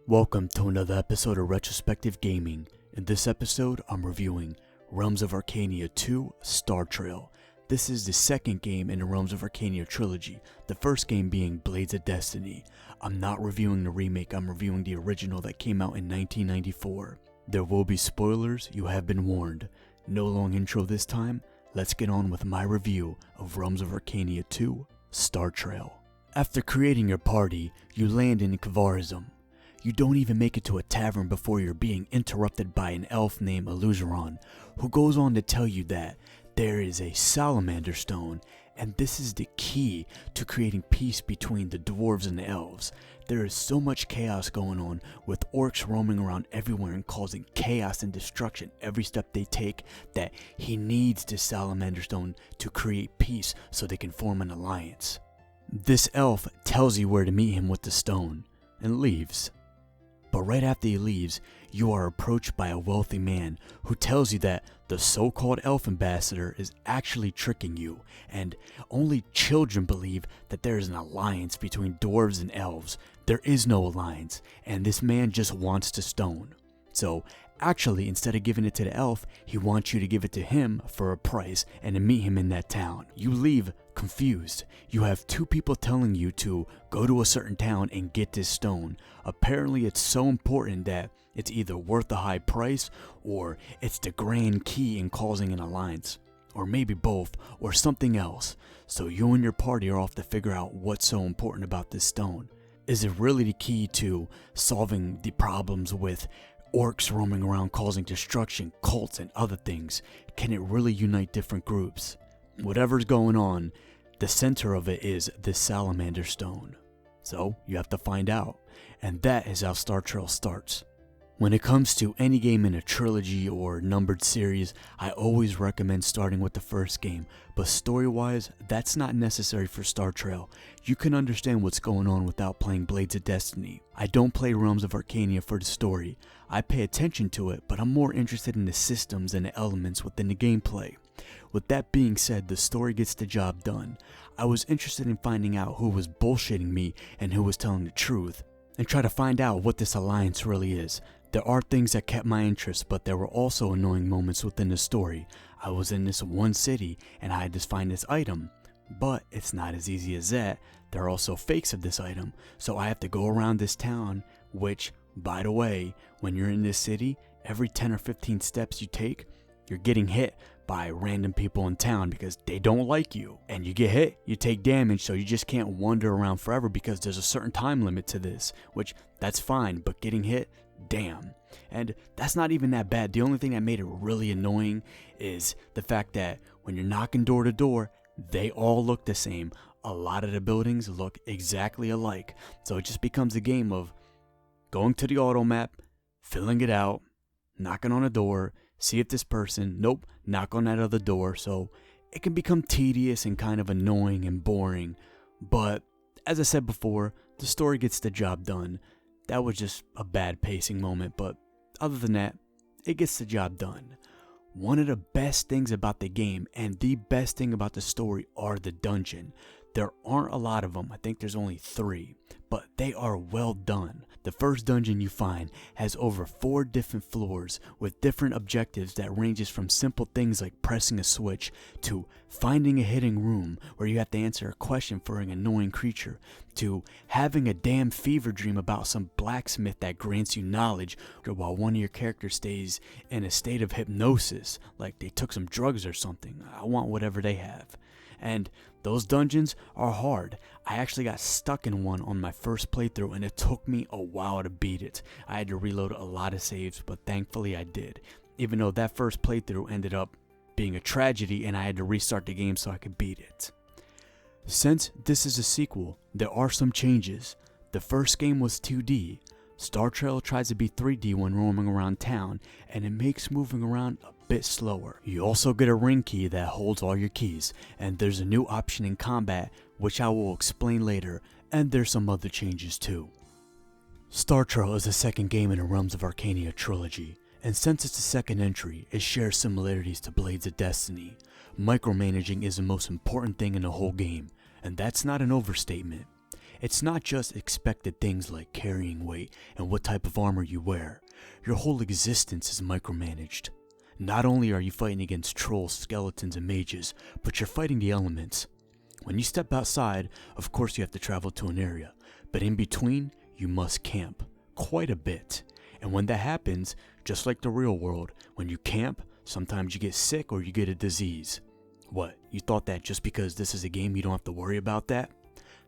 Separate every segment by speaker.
Speaker 1: Welcome to another episode of Retrospective Gaming. In this episode, I'm reviewing Realms of Arkania 2 Star Trail. This is the second game in the Realms of Arkania trilogy, the first game being Blades of Destiny. I'm not reviewing the remake, I'm reviewing the original that came out in 1994. There will be spoilers, you have been warned. No long intro this time, let's get on with my review of Realms of Arkania 2 Star Trail. After creating your party, you land in Kvarism. You don't even make it to a tavern before you're being interrupted by an elf named Illusoron, who goes on to tell you that there is a salamander stone, and this is the key to creating peace between the dwarves and the elves. There is so much chaos going on, with orcs roaming around everywhere and causing chaos and destruction every step they take, that he needs this salamander stone to create peace so they can form an alliance. This elf tells you where to meet him with the stone, and leaves. But right after he leaves, you are approached by a wealthy man who tells you that the so-called elf ambassador is actually tricking you, and only children believe that there is an alliance between dwarves and elves. There is no alliance, and this man just wants the stone. So actually, instead of giving it to the elf, he wants you to give it to him for a price and to meet him in that town. You leave confused. You have two people telling you to go to a certain town and get this stone. Apparently it's so important that it's either worth the high price or it's the grand key in causing an alliance. Or maybe both, or something else. So you and your party are off to figure out what's so important about this stone. Is it really the key to solving the problems with orcs roaming around causing destruction, cults, and other things? Can it really unite different groups? Whatever's going on, the center of it is this salamander stone. So you have to find out, and that is how Star Trail starts. When it comes to any game in a trilogy or numbered series, I always recommend starting with the first game, but story-wise, that's not necessary for Star Trail. You can understand what's going on without playing Blades of Destiny. I don't play Realms of Arkania for the story. I pay attention to it, but I'm more interested in the systems and the elements within the gameplay. With that being said, the story gets the job done. I was interested in finding out who was bullshitting me and who was telling the truth, and try to find out what this alliance really is. There are things that kept my interest, but there were also annoying moments within the story. I was in this one city and I had to find this item, but it's not as easy as that. There are also fakes of this item, so I have to go around this town, which, by the way, when you're in this city, every 10 or 15 steps you take, you're getting hit by random people in town because they don't like you. And you get hit, you take damage, so you just can't wander around forever because there's a certain time limit to this, which that's fine, but getting hit, damn. And that's not even that bad. The only thing that made it really annoying is the fact that when you're knocking door to door, they all look the same. A lot of the buildings look exactly alike. So it just becomes a game of going to the auto map, filling it out, knocking on a door, see if this person, nope, knock on that other door. So it can become tedious and kind of annoying and boring. But as I said before, the story gets the job done. That was just a bad pacing moment, but other than that, it gets the job done. One of the best things about the game and the best thing about the story are the dungeon. There aren't a lot of them, I think there's only 3, but they are well done. The first dungeon you find has over 4 different floors with different objectives that ranges from simple things like pressing a switch to finding a hidden room where you have to answer a question for an annoying creature, to having a damn fever dream about some blacksmith that grants you knowledge while one of your characters stays in a state of hypnosis, like they took some drugs or something. I want whatever they have. And those dungeons are hard. I actually got stuck in one on my first playthrough and it took me a while to beat it. I had to reload a lot of saves, but thankfully I did. Even though that first playthrough ended up being a tragedy and I had to restart the game so I could beat it. Since this is a sequel, there are some changes. The first game was 2D. Star Trail tries to be 3D when roaming around town, and it makes moving around a bit slower. You also get a ring key that holds all your keys, and there's a new option in combat which I will explain later, and there's some other changes too. Star Trail is the second game in the Realms of Arkania trilogy, and since it's the second entry, it shares similarities to Blades of Destiny. Micromanaging is the most important thing in the whole game, and that's not an overstatement. It's not just expected things like carrying weight and what type of armor you wear. Your whole existence is micromanaged. Not only are you fighting against trolls, skeletons, and mages, but you're fighting the elements. When you step outside, of course you have to travel to an area, but in between, you must camp. Quite a bit. And when that happens, just like the real world, when you camp, sometimes you get sick or you get a disease. What, you thought that just because this is a game you don't have to worry about that?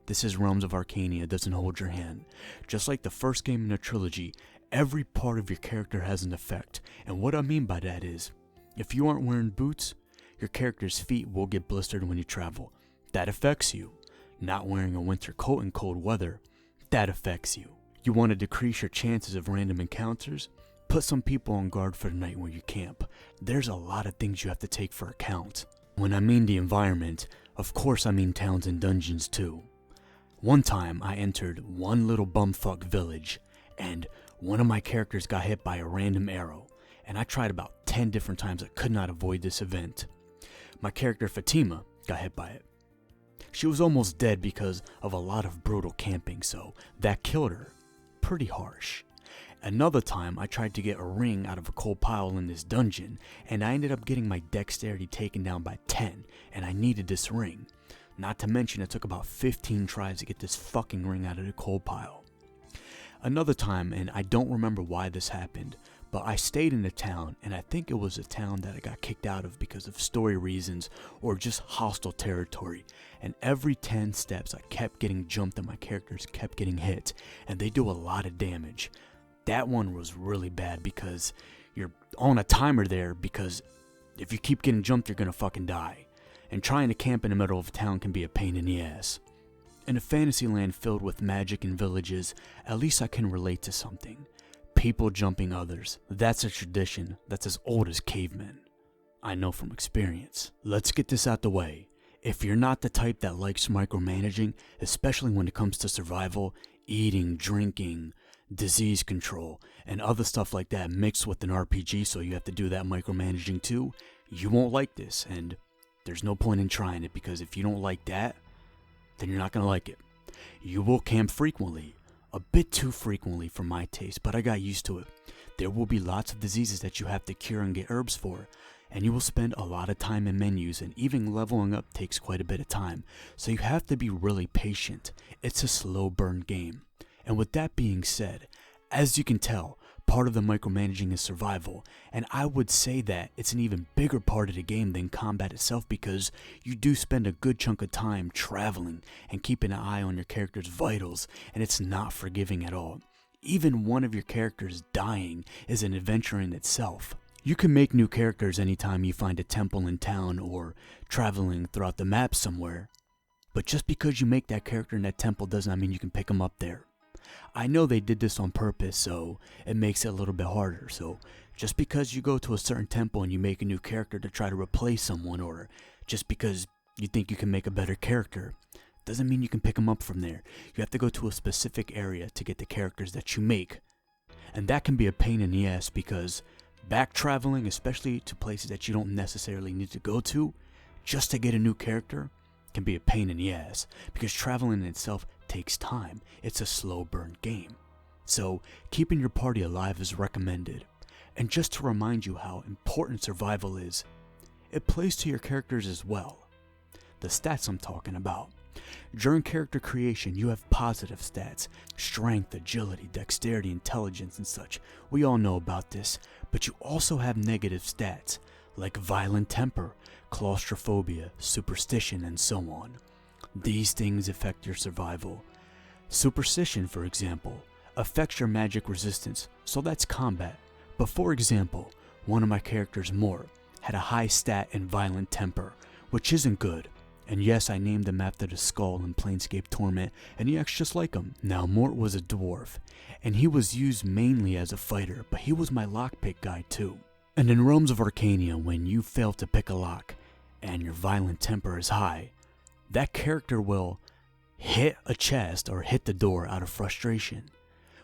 Speaker 1: This is Realms of Arkania, it doesn't hold your hand. Just like the first game in the trilogy, every part of your character has an effect. And what I mean by that is, if you aren't wearing boots, your character's feet will get blistered when you travel. That affects you. Not wearing a winter coat in cold weather, that affects you. You want to decrease your chances of random encounters? Put some people on guard for the night when you camp. There's a lot of things you have to take for account. When I mean the environment, of course I mean towns and dungeons too. One time I entered one little bumfuck village, and one of my characters got hit by a random arrow, and I tried about 10 different times. I could not avoid this event. My character Fatima got hit by it. She was almost dead because of a lot of brutal camping, so that killed her. Pretty harsh. Another time I tried to get a ring out of a coal pile in this dungeon, and I ended up getting my dexterity taken down by 10, and I needed this ring. Not to mention it took about 15 tries to get this fucking ring out of the coal pile. Another time, and I don't remember why this happened, but I stayed in a town, and I think it was a town that I got kicked out of because of story reasons or just hostile territory. And every 10 steps I kept getting jumped and my characters kept getting hit, and they do a lot of damage. That one was really bad because you're on a timer there, because if you keep getting jumped, you're gonna fucking die. And trying to camp in the middle of a town can be a pain in the ass. In a fantasy land filled with magic and villages, at least I can relate to something. People jumping others. That's a tradition that's as old as cavemen. I know from experience. Let's get this out the way. If you're not the type that likes micromanaging, especially when it comes to survival, eating, drinking, disease control, and other stuff like that mixed with an RPG, so you have to do that micromanaging too, you won't like this, and there's no point in trying it, because if you don't like that, then you're not going to like it. You will camp frequently, a bit too frequently for my taste, but I got used to it. There will be lots of diseases that you have to cure and get herbs for, and you will spend a lot of time in menus, and even leveling up takes quite a bit of time, so you have to be really patient. It's a slow burn game. And with that being said, as you can tell, part of the micromanaging is survival, and I would say that it's an even bigger part of the game than combat itself, because you do spend a good chunk of time traveling and keeping an eye on your character's vitals, and it's not forgiving at all. Even one of your characters dying is an adventure in itself. You can make new characters anytime you find a temple in town or traveling throughout the map somewhere, but just because you make that character in that temple does not mean you can pick them up there. I know they did this on purpose, so it makes it a little bit harder. So just because you go to a certain temple and you make a new character to try to replace someone, or just because you think you can make a better character, doesn't mean you can pick them up from there. You have to go to a specific area to get the characters that you make. And that can be a pain in the ass, because back traveling, especially to places that you don't necessarily need to go to, just to get a new character, can be a pain in the ass, because traveling in itself takes time. It's a slow burn game. So keeping your party alive is recommended. And just to remind you how important survival is, it plays to your characters as well. The stats I'm talking about. During character creation, you have positive stats: strength, agility, dexterity, intelligence, and such. We all know about this, but you also have negative stats like violent temper, claustrophobia, superstition, and so on. These things affect your survival. Superstition, for example, affects your magic resistance, so that's combat. But for example, one of my characters, Mort, had a high stat in violent temper, which isn't good. And yes, I named him after the skull in Planescape Torment, and he acts just like him. Now, Mort was a dwarf, and he was used mainly as a fighter, but he was my lockpick guy too. And in Realms of Arkania, when you fail to pick a lock, and your violent temper is high, that character will hit a chest or hit the door out of frustration,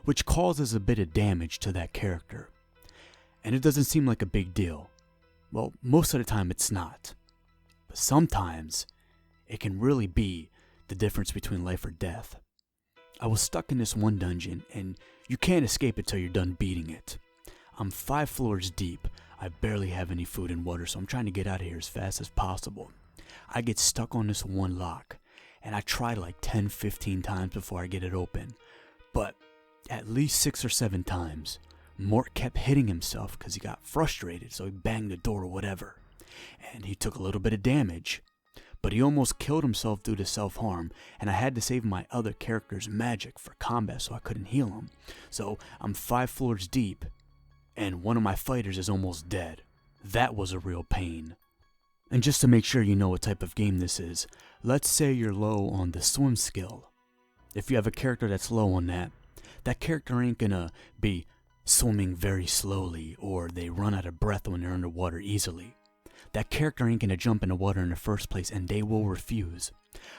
Speaker 1: which causes a bit of damage to that character. And it doesn't seem like a big deal. Well, most of the time it's not. But sometimes it can really be the difference between life or death. I was stuck in this one dungeon, and you can't escape it till you're done beating it. I'm 5 floors deep. I barely have any food and water, so I'm trying to get out of here as fast as possible. I get stuck on this one lock, and I try like 10-15 times before I get it open. But at least 6 or 7 times, Mort kept hitting himself because he got frustrated, so he banged the door or whatever. And he took a little bit of damage, but he almost killed himself due to self-harm, and I had to save my other character's magic for combat so I couldn't heal him. So I'm 5 floors deep, and one of my fighters is almost dead. That was a real pain. And just to make sure you know what type of game this is, let's say you're low on the swim skill. If you have a character that's low on that, that character ain't gonna be swimming very slowly, or they run out of breath when they're underwater easily. That character ain't gonna jump in the water in the first place, and they will refuse.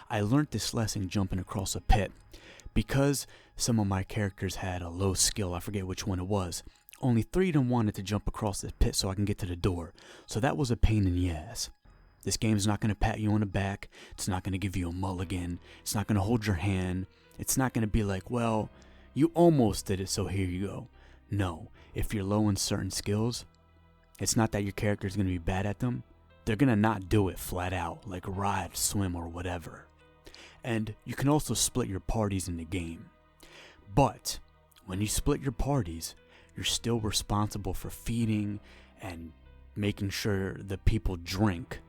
Speaker 1: I learned this lesson jumping across a pit. Because some of my characters had a low skill, I forget which one it was, only 3 of them wanted to jump across the pit so I can get to the door. So that was a pain in the ass. This game's not gonna pat you on the back, it's not gonna give you a mulligan, it's not gonna hold your hand, it's not gonna be like, well, you almost did it, so here you go. No, if you're low in certain skills, it's not that your character's going to be bad at them. They're going to not do it flat out, like ride, swim, or whatever. And you can also split your parties in the game. But when you split your parties, you're still responsible for feeding and making sure the people drink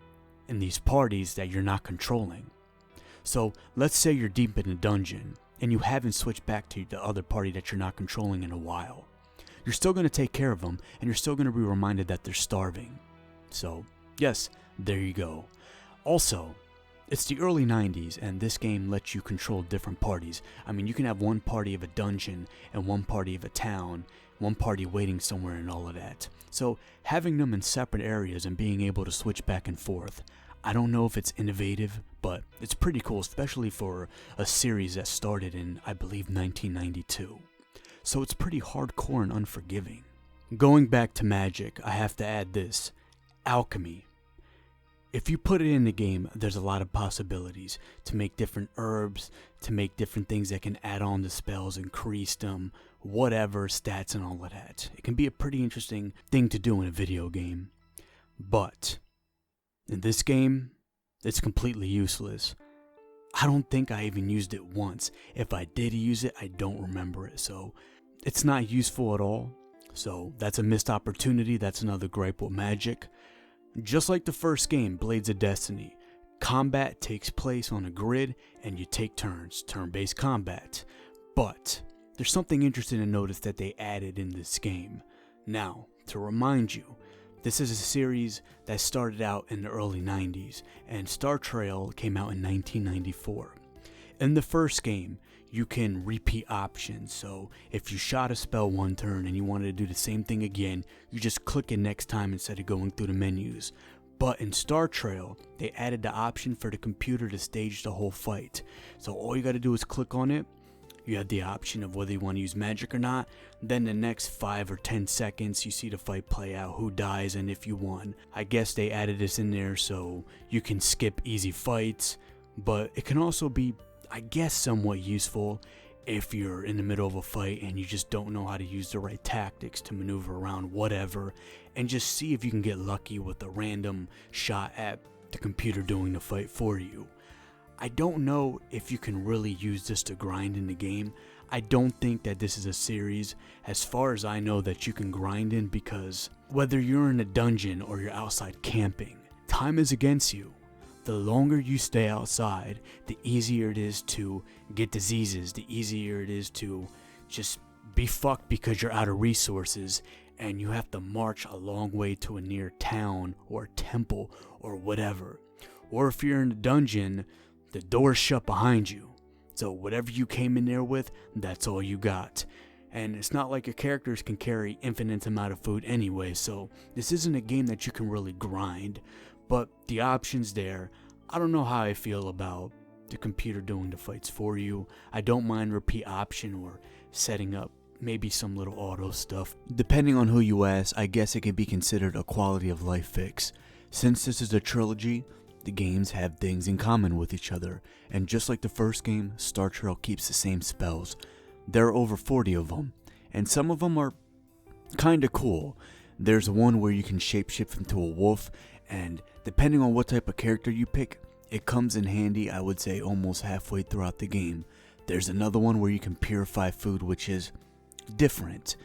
Speaker 1: in these parties that you're not controlling. So let's say you're deep in a dungeon and you haven't switched back to the other party that you're not controlling in a while. You're still going to take care of them, and you're still going to be reminded that they're starving. So, yes, there you go. Also, it's the early 90s, and this game lets you control different parties. I mean, you can have one party of a dungeon, and one party of a town, one party waiting somewhere, and all of that. So, having them in separate areas and being able to switch back and forth, I don't know if it's innovative, but it's pretty cool, especially for a series that started in, I believe, 1992. So it's pretty hardcore and unforgiving. Going back to magic, I have to add this. Alchemy. If you put it in the game, there's a lot of possibilities to make different herbs, to make different things that can add on to spells, increase them, whatever, stats and all of that. It can be a pretty interesting thing to do in a video game. But in this game, it's completely useless. I don't think I even used it once. If I did use it, I don't remember it. So it's not useful at all. So that's a missed opportunity. That's another gripe with magic. Just like the first game, Blades of Destiny, combat takes place on a grid and you take turns, turn-based combat. But there's something interesting to notice that they added in this game. Now, to remind you, this is a series that started out in the early 90s, and Star Trail came out in 1994. In the first game, you can repeat options, so if you shot a spell one turn and you wanted to do the same thing again, you just click it next time instead of going through the menus. But in Star Trail, they added the option for the computer to stage the whole fight. So all you gotta do is click on it. You have the option of whether you want to use magic or not. Then the next 5 or 10 seconds you see the fight play out, who dies and if you won. I guess they added this in there so you can skip easy fights, but it can also be, I guess, somewhat useful if you're in the middle of a fight and you just don't know how to use the right tactics to maneuver around whatever, and just see if you can get lucky with a random shot at the computer doing the fight for you. I don't know if you can really use this to grind in the game. I don't think that this is a series, as far as I know, that you can grind in, because whether you're in a dungeon or you're outside camping, time is against you. The longer you stay outside, the easier it is to get diseases, the easier it is to just be fucked because you're out of resources and you have to march a long way to a near town or temple or whatever. Or if you're in a dungeon, the door's shut behind you. So whatever you came in there with, that's all you got. And it's not like your characters can carry infinite amount of food anyway, so this isn't a game that you can really grind. But the option's there. I don't know how I feel about the computer doing the fights for you. I don't mind repeat option or setting up maybe some little auto stuff. Depending on who you ask, I guess it can be considered a quality of life fix. Since this is a trilogy, the games have things in common with each other, and just like the first game, Star Trail keeps the same spells. There are over 40 of them, and some of them are kinda cool. There's one where you can shapeshift into a wolf, and depending on what type of character you pick, it comes in handy, I would say, almost halfway throughout the game. There's another one where you can purify food, which is different.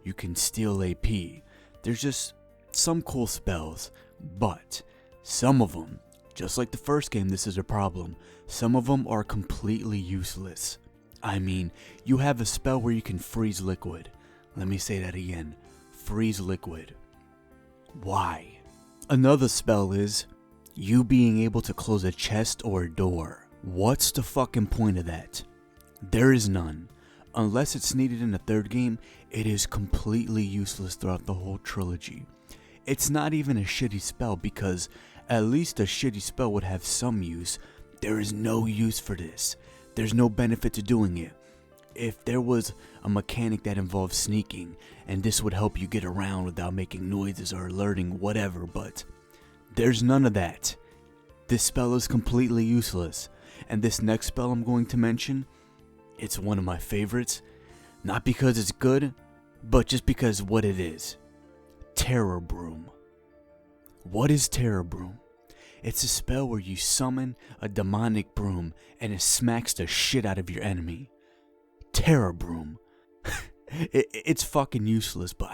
Speaker 1: You can steal AP. There's just some cool spells, but some of them, just like the first game, this is a problem. Some of them are completely useless. I mean, you have a spell where you can freeze liquid. Let me say that again. Freeze liquid. Why? Another spell is you being able to close a chest or a door. What's the fucking point of that? There is none. Unless it's needed in the third game, it is completely useless throughout the whole trilogy. It's not even a shitty spell because at least a shitty spell would have some use. There is no use for this. There's no benefit to doing it. If there was a mechanic that involved sneaking, and this would help you get around without making noises or alerting, whatever, but there's none of that. This spell is completely useless. And this next spell I'm going to mention, it's one of my favorites. Not because it's good, but just because what it is. Terror Broom. What is Terror Broom? It's a spell where you summon a demonic broom and it smacks the shit out of your enemy. Terror Broom. It's fucking useless, but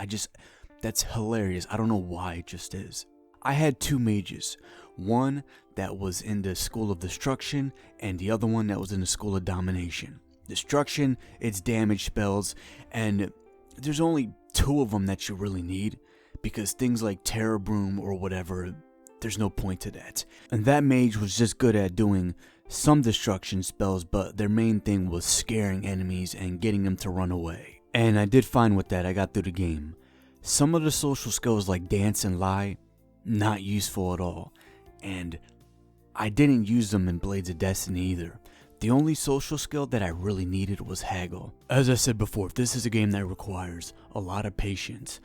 Speaker 1: that's hilarious. I don't know why, it just is. I had two mages. One that was in the School of Destruction and the other one that was in the School of Domination. Destruction, it's damage spells, and there's only two of them that you really need because things like Terror Broom or whatever, there's no point to that. And that mage was just good at doing some destruction spells, but their main thing was scaring enemies and getting them to run away. And I did fine with that. I got through the game. Some of the social skills like dance and lie, not useful at all. And I didn't use them in Blades of Destiny either. The only social skill that I really needed was Haggle. As I said before, this is a game that requires a lot of patience.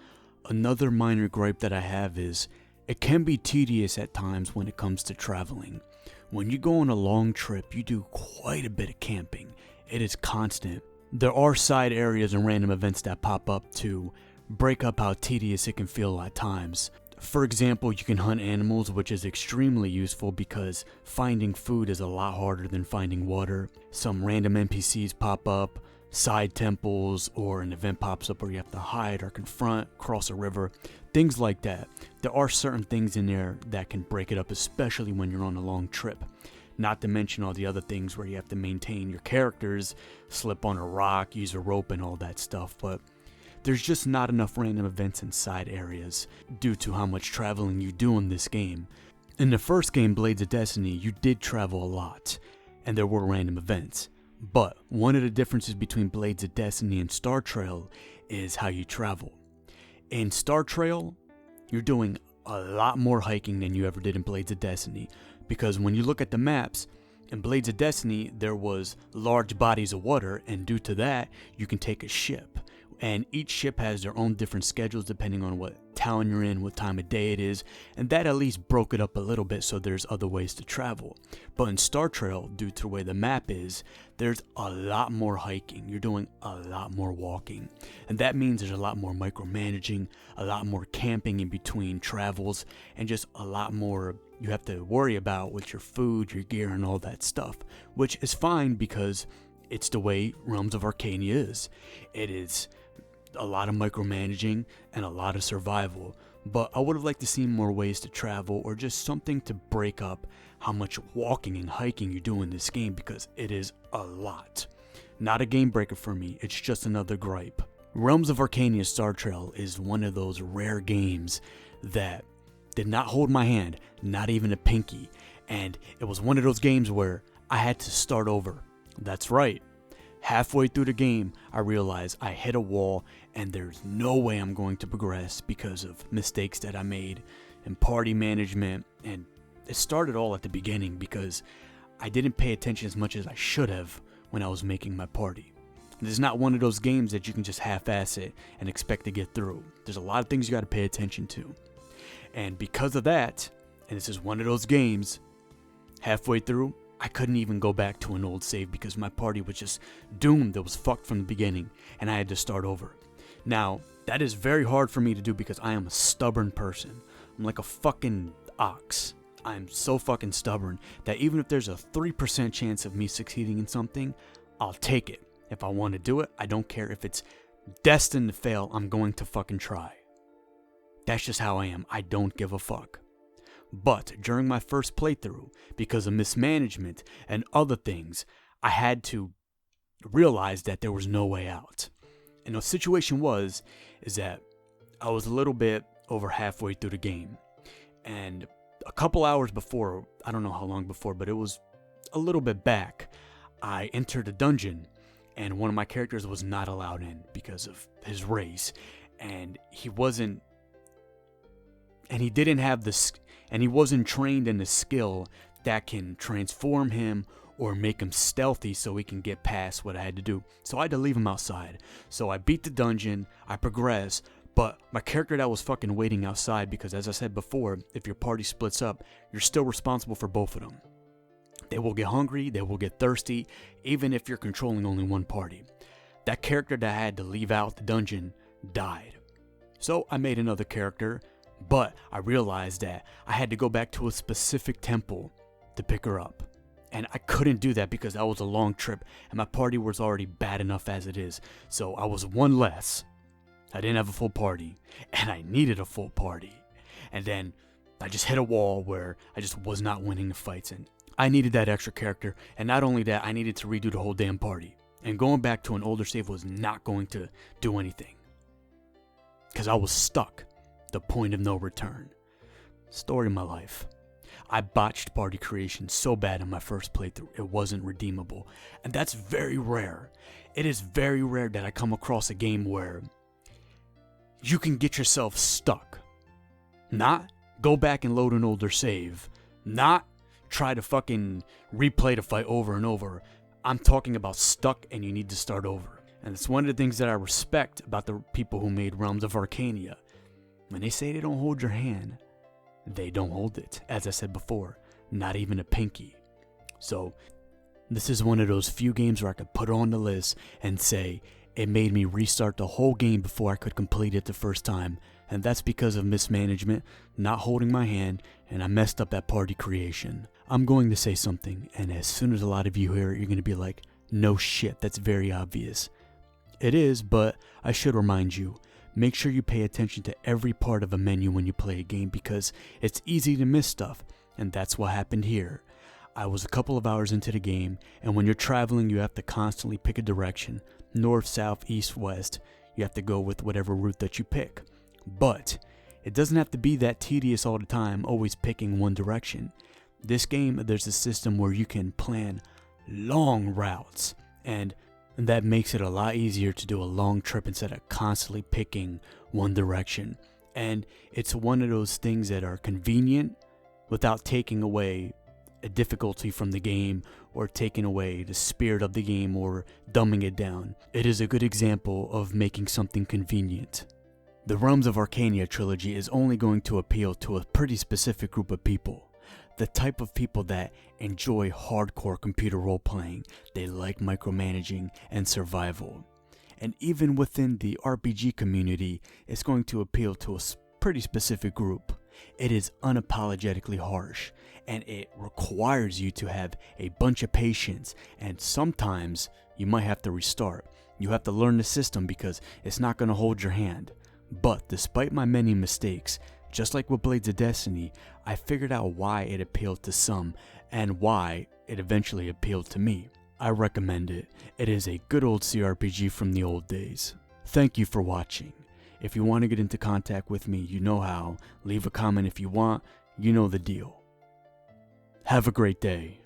Speaker 1: Another minor gripe that I have is it can be tedious at times when it comes to traveling. When you go on a long trip, you do quite a bit of camping. It is constant. There are side areas and random events that pop up to break up how tedious it can feel at times. For example, you can hunt animals, which is extremely useful because finding food is a lot harder than finding water. Some random NPCs pop up, side temples, or an event pops up where you have to hide or confront, cross a river, things like that. There are certain things in there that can break it up, especially when you're on a long trip. Not to mention all the other things where you have to maintain your characters, slip on a rock, use a rope, and all that stuff, but there's just not enough random events in side areas due to how much traveling you do in this game. In the first game, Blades of Destiny, you did travel a lot, and there were random events. But one of the differences between Blades of Destiny and Star Trail is how you travel. In Star Trail, you're doing a lot more hiking than you ever did in Blades of Destiny, because when you look at the maps, in Blades of Destiny, there was large bodies of water, and due to that, you can take a ship. And each ship has their own different schedules depending on what town you're in, what time of day it is, and that at least broke it up a little bit so there's other ways to travel. But in Star Trail, due to the way the map is, there's a lot more hiking. You're doing a lot more walking. And that means there's a lot more micromanaging, a lot more camping in between travels, and just a lot more you have to worry about with your food, your gear, and all that stuff. Which is fine because it's the way Realms of Arkania is. It is a lot of micromanaging and a lot of survival, but I would have liked to see more ways to travel or just something to break up how much walking and hiking you do in this game because it is a lot. Not a game breaker for me, it's just another gripe. Realms of Arkania Star Trail is one of those rare games that did not hold my hand, not even a pinky, and it was one of those games where I had to start over. That's right. Halfway through the game, I realized I hit a wall and there's no way I'm going to progress because of mistakes that I made in party management. And it started all at the beginning because I didn't pay attention as much as I should have when I was making my party. This is not one of those games that you can just half-ass it and expect to get through. There's a lot of things you got to pay attention to. And because of that, and this is one of those games, Halfway through, I couldn't even go back to an old save because my party was just doomed. It was fucked from the beginning, and I had to start over. Now, that is very hard for me to do because I am a stubborn person. I'm like a fucking ox. I'm so fucking stubborn that even if there's a 3% chance of me succeeding in something, I'll take it. If I want to do it, I don't care if it's destined to fail, I'm going to fucking try. That's just how I am. I don't give a fuck. But during my first playthrough, because of mismanagement and other things, I had to realize that there was no way out. And the situation is that I was a little bit over halfway through the game. And a couple hours before, I don't know how long before, but it was a little bit back, I entered a dungeon and one of my characters was not allowed in because of his race. And he wasn't trained in the skill that can transform him or make him stealthy so he can get past what I had to do. So I had to leave him outside. So I beat the dungeon, I progressed, but my character that was fucking waiting outside, because as I said before, if your party splits up, you're still responsible for both of them. They will get hungry, they will get thirsty, even if you're controlling only one party. That character that I had to leave out the dungeon died. So I made another character, but I realized that I had to go back to a specific temple to pick her up. And I couldn't do that because that was a long trip and my party was already bad enough as it is. So I was one less. I didn't have a full party and I needed a full party. And then I just hit a wall where I just was not winning the fights, and I needed that extra character. And not only that, I needed to redo the whole damn party. And going back to an older save was not going to do anything because I was stuck. The point of no return. Story of my life. I botched party creation so bad in my first playthrough, it wasn't redeemable. And that's very rare. It is very rare that I come across a game where you can get yourself stuck. Not go back and load an older save. Not try to fucking replay the fight over and over. I'm talking about stuck and you need to start over. And it's one of the things that I respect about the people who made Realms of Arkania. When they say they don't hold your hand, they don't hold it. As I said before, not even a pinky. So this is one of those few games where I could put on the list and say it made me restart the whole game before I could complete it the first time. And that's because of mismanagement, not holding my hand, and I messed up that party creation. I'm going to say something, and as soon as a lot of you hear it, you're going to be like, no shit, that's very obvious. It is, but I should remind you. Make sure you pay attention to every part of a menu when you play a game because it's easy to miss stuff, and that's what happened here. I was a couple of hours into the game, and when you're traveling you have to constantly pick a direction. North, south, east, west. You have to go with whatever route that you pick. But it doesn't have to be that tedious all the time, always picking one direction. This game, there's a system where you can plan long routes, and that makes it a lot easier to do a long trip instead of constantly picking one direction. And it's one of those things that are convenient without taking away a difficulty from the game or taking away the spirit of the game or dumbing it down. It is a good example of making something convenient. The Realms of Arkania trilogy is only going to appeal to a pretty specific group of people. The type of people that enjoy hardcore computer role-playing. They like micromanaging and survival. And even within the RPG community, it's going to appeal to a pretty specific group. It is unapologetically harsh, and it requires you to have a bunch of patience, and sometimes you might have to restart. You have to learn the system because it's not going to hold your hand. But despite my many mistakes, just like with Blades of Destiny, I figured out why it appealed to some and why it eventually appealed to me. I recommend it. It is a good old CRPG from the old days. Thank you for watching. If you want to get into contact with me, you know how. Leave a comment if you want. You know the deal. Have a great day.